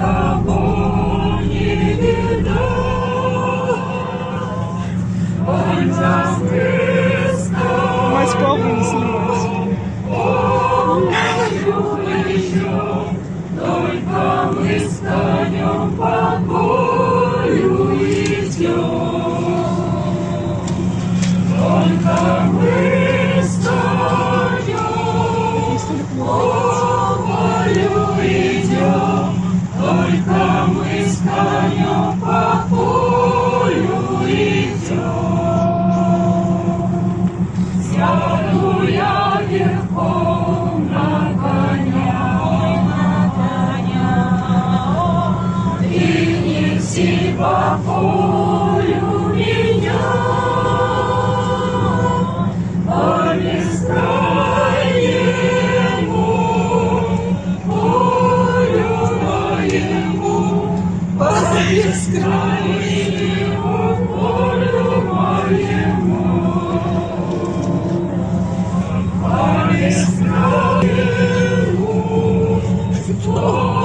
никого не видать. Он нас Мать папу не снимать. только мы станем покою идем. Только мы станем покою идем. Только мы станем покою идем. Сяду я верхом на коня, и неси по полю меня, по бескрайнему полю моему, по бескрайнему полю моему, по бескрайнему полю.